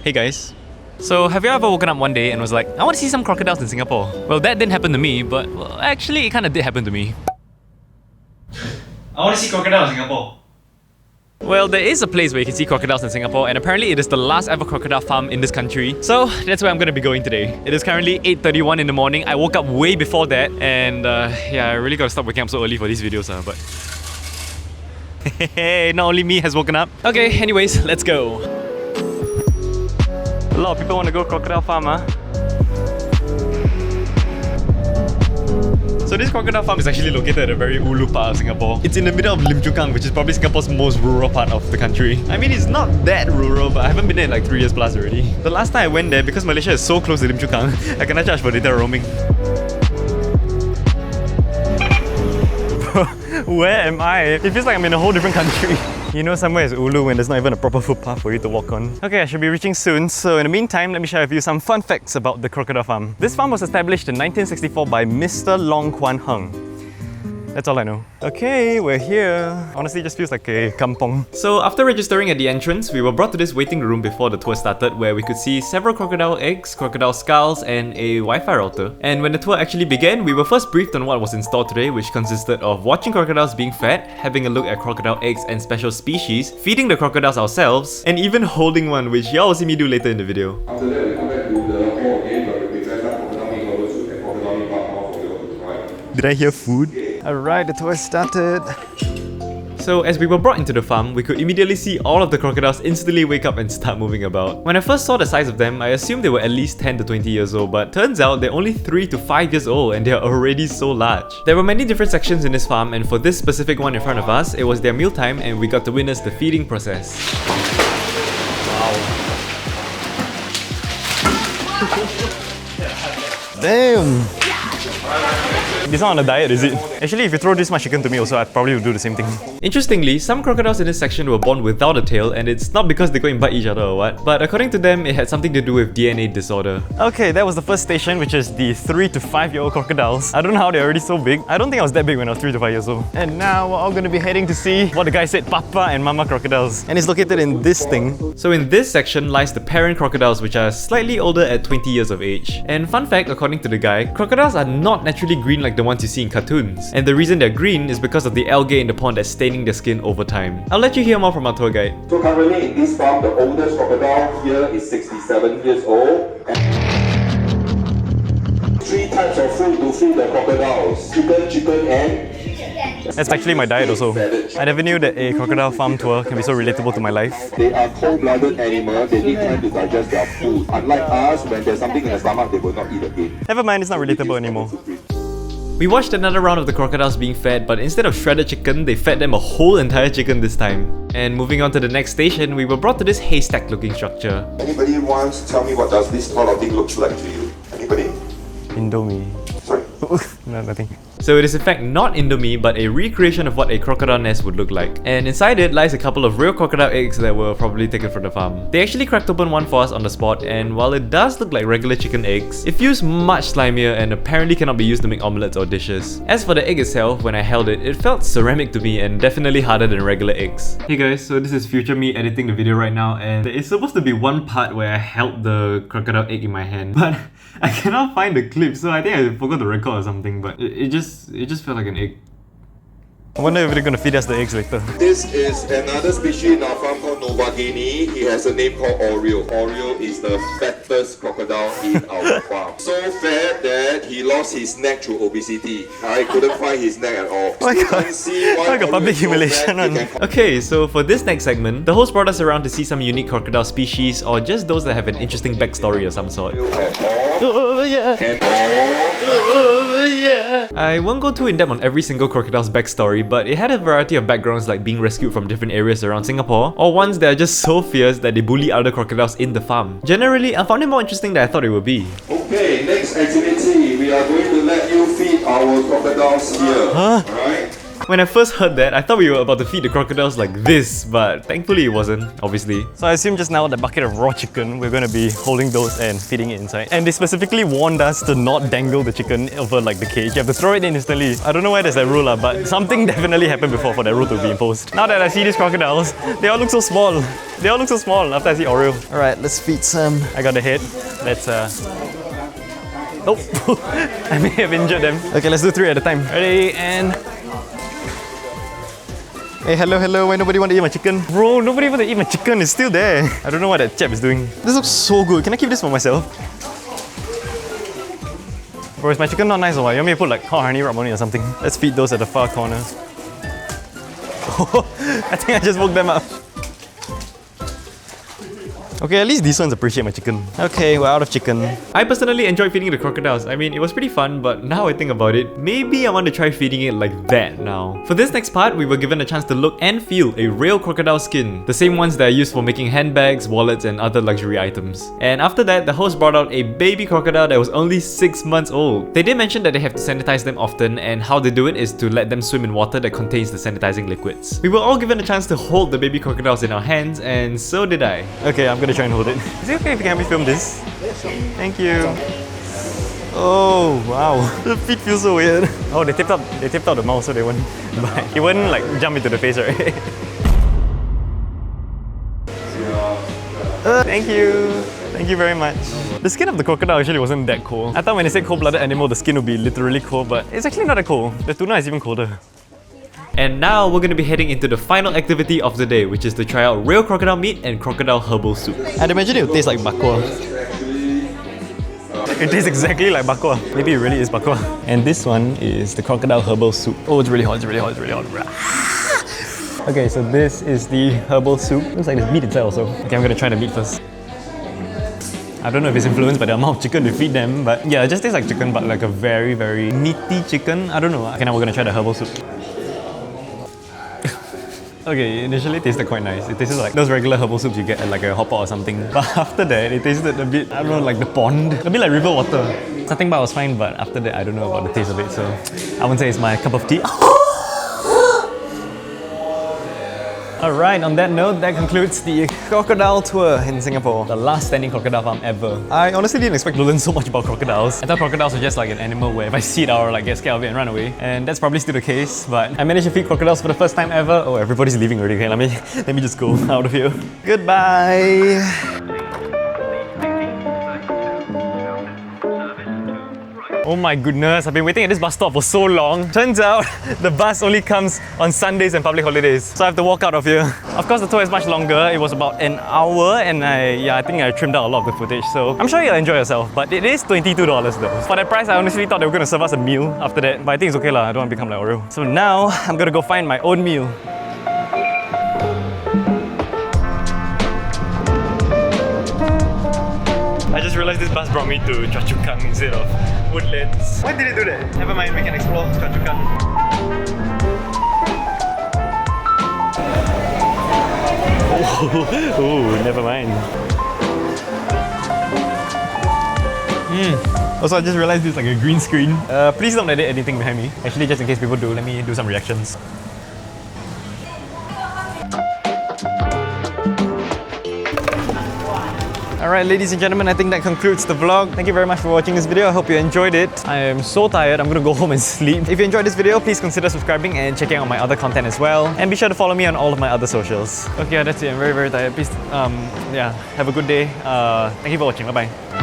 Hey guys. So have you ever woken up one day and was like, I want to see some crocodiles in Singapore? Well, that didn't happen to me, but well, actually it kind of did happen to me. I want to see crocodiles in Singapore. Well, there is a place where you can see crocodiles in Singapore, and apparently it is the last ever crocodile farm in this country. So that's where I'm going to be going today. It is currently 8:31 in the morning. I woke up way before that, and yeah, I really got to stop waking up so early for these videos, but... Hey, not only me has woken up. Okay, anyways, let's go. A lot of people want to go crocodile farm, huh? So this crocodile farm is actually located at a very ulu part of Singapore. It's in the middle of Lim Chu Kang, which is probably Singapore's most rural part of the country. I mean, it's not that rural, but I haven't been there in like 3 years plus already. The last time I went there, because Malaysia is so close to Lim Chu Kang, I cannot charge for data roaming. Where am I? It feels like I'm in a whole different country. You know, somewhere is ulu when there's not even a proper footpath for you to walk on. Okay, I should be reaching soon, so in the meantime, let me share with you some fun facts about the crocodile farm. This farm was established in 1964 by Mr. Long Kwan Heng. That's all I know. Okay, we're here. Honestly, it just feels like a kampong. So after registering at the entrance, we were brought to this waiting room before the tour started, where we could see several crocodile eggs, crocodile skulls, and a Wi-Fi router. And when the tour actually began, we were first briefed on what was in store today, which consisted of watching crocodiles being fed, having a look at crocodile eggs and special species, feeding the crocodiles ourselves, and even holding one, which y'all will see me do later in the video. After that, we come back to the hall again, but we prepare some crocodile meat noodle soup and crocodile meat bak for you to try. Did I hear food? Alright, the tour started. So as we were brought into the farm, we could immediately see all of the crocodiles instantly wake up and start moving about. When I first saw the size of them, I assumed they were at least 10 to 20 years old, but turns out they're only 3 to 5 years old and they are already so large. There were many different sections in this farm, and for this specific one in front of us, it was their mealtime and we got to witness the feeding process. Wow. Damn! It's not on a diet, is it? Actually, if you throw this much chicken to me also, I probably would do the same thing. Interestingly, some crocodiles in this section were born without a tail, and it's not because they go and bite each other or what, but according to them, it had something to do with DNA disorder. Okay, that was the first station, which is the 3 to 5 year old crocodiles. I don't know how they're already so big. I don't think I was that big when I was 3 to 5 years old. And now we're all going to be heading to see what the guy said, Papa and Mama crocodiles. And it's located in this thing. So in this section lies the parent crocodiles, which are slightly older at 20 years of age. And fun fact, according to the guy, crocodiles are not naturally green like the ones you see in cartoons. And the reason they're green is because of the algae in the pond that's staining their skin over time. I'll let you hear more from our tour guide. So currently in this farm, the oldest crocodile here is 67 years old. And 3 types of food to feed the crocodiles. Chicken and... That's actually my diet also. I never knew that a crocodile farm tour can be so relatable to my life. They are cold-blooded animals, they need time to digest their food. Unlike us, when there's something in the stomach, they will not eat again. Never mind, it's not relatable anymore. We watched another round of the crocodiles being fed, but instead of shredded chicken, they fed them a whole entire chicken this time. And moving on to the next station, we were brought to this haystack-looking structure. Anybody wants to tell me what does this sort of thing looks like to you? Anybody? Indomie. Sorry? No, nothing. So it is in fact not Indomie, but a recreation of what a crocodile nest would look like. And inside it lies a couple of real crocodile eggs that were probably taken from the farm. They actually cracked open one for us on the spot, and while it does look like regular chicken eggs, it feels much slimier and apparently cannot be used to make omelets or dishes. As for the egg itself, when I held it, it felt ceramic to me and definitely harder than regular eggs. Hey guys, so this is future me editing the video right now, and there is supposed to be one part where I held the crocodile egg in my hand, but I cannot find the clip, so I think I forgot to record or something, but it just felt like an egg. I wonder if they're gonna feed us the eggs later. This is another species in our farm called Nova Guinea. He has a name called Oreo. Oreo is the fattest crocodile in our farm. So fat that he lost his neck through obesity. I couldn't find his neck at all. Oh my god, like a public humiliation on. Okay, so for this next segment, the host brought us around to see some unique crocodile species, or just those that have an interesting backstory of some sort. Oh yeah. Oh yeah. I won't go too in-depth on every single crocodile's backstory, but it had a variety of backgrounds, like being rescued from different areas around Singapore, or ones that are just so fierce that they bully other crocodiles in the farm. Generally, I found it more interesting than I thought it would be. Okay, next activity, we are going to let you feed our crocodiles here. Huh? Alright? When I first heard that, I thought we were about to feed the crocodiles like this, but thankfully it wasn't, obviously. So I assume just now the bucket of raw chicken, we're gonna be holding those and feeding it inside. And they specifically warned us to not dangle the chicken over like the cage. You have to throw it in instantly. I don't know why there's that rule, but something definitely happened before for that rule to be imposed. Now that I see these crocodiles, they all look so small. They all look so small after I see Oreo. Alright, let's feed some. I got the head. Let's Oh, I may have injured them. Okay, let's do 3 at a time. Ready, and... Hey, hello, why nobody want to eat my chicken? Bro, nobody want to eat my chicken, it's still there. I don't know what that chap is doing. This looks so good. Can I keep this for myself? Bro, is my chicken not nice or what? You want me to put like hot honey rub on it or something? Let's feed those at the far corner. I think I just woke them up. Okay, at least these ones appreciate my chicken. Okay, we're out of chicken. I personally enjoyed feeding the crocodiles. I mean, it was pretty fun, but now I think about it, maybe I want to try feeding it like that now. For this next part, we were given a chance to look and feel a real crocodile skin. The same ones that are used for making handbags, wallets, and other luxury items. And after that, the host brought out a baby crocodile that was only 6 months old. They did mention that they have to sanitize them often, and how they do it is to let them swim in water that contains the sanitizing liquids. We were all given a chance to hold the baby crocodiles in our hands, and so did I. Okay, I'm gonna try and hold it. Is it okay if you can help me film this? Thank you. Oh wow, the feet feel so weird. Oh, they tipped out the mouth so they wouldn't bite. It wouldn't like jump into the face, right? Thank you very much. The skin of the crocodile actually wasn't that cold. I thought when they said cold-blooded animal, the skin would be literally cold, but it's actually not that cold. The tuna is even colder. And now we're going to be heading into the final activity of the day, which is to try out real crocodile meat and crocodile herbal soup. I'd imagine it would taste like bakwa. It tastes exactly like bakwa. Maybe it really is bakwa. And this one is the crocodile herbal soup. Oh, it's really hot, it's really hot, it's really hot. Okay, so this is the herbal soup. Looks like there's meat inside also. Okay, I'm going to try the meat first. I don't know if it's influenced by the amount of chicken they feed them, but yeah, it just tastes like chicken, but like a very, very meaty chicken. I don't know. Okay, now we're going to try the herbal soup. Okay, initially it tasted quite nice. It tasted like those regular herbal soups you get at like a hot pot or something. But after that, it tasted a bit, I don't know, like the pond. A bit like river water. Starting part was fine, but after that, I don't know about the taste of it. So I wouldn't say it's my cup of tea. Alright, on that note, that concludes the crocodile tour in Singapore. The last standing crocodile farm ever. I honestly didn't expect to learn so much about crocodiles. I thought crocodiles were just like an animal where if I see it, I'll like get scared of it and run away. And that's probably still the case, but I managed to feed crocodiles for the first time ever. Oh, everybody's leaving already. Okay, let me just go out of here. Goodbye! Oh my goodness, I've been waiting at this bus stop for so long. Turns out, the bus only comes on Sundays and public holidays. So I have to walk out of here. Of course, the tour is much longer. It was about an hour and I think I trimmed out a lot of the footage. So I'm sure you'll enjoy yourself, but it is $22 though. For that price, I honestly thought they were going to serve us a meal after that. But I think it's okay lah, I don't want to become like Oreo. So now, I'm going to go find my own meal. I just realized this bus brought me to Chua instead of Woodlands. Why did it do that? Never mind, we can explore Chua. Oh, never mind. Also, I just realized this is like a green screen. Please don't edit anything behind me. Actually, just in case people do, let me do some reactions. Alright, ladies and gentlemen, I think that concludes the vlog. Thank you very much for watching this video. I hope you enjoyed it. I am so tired, I'm gonna go home and sleep. If you enjoyed this video, please consider subscribing and checking out my other content as well. And be sure to follow me on all of my other socials. Okay, that's it. I'm very, very tired. Please, have a good day. Thank you for watching. Bye-bye.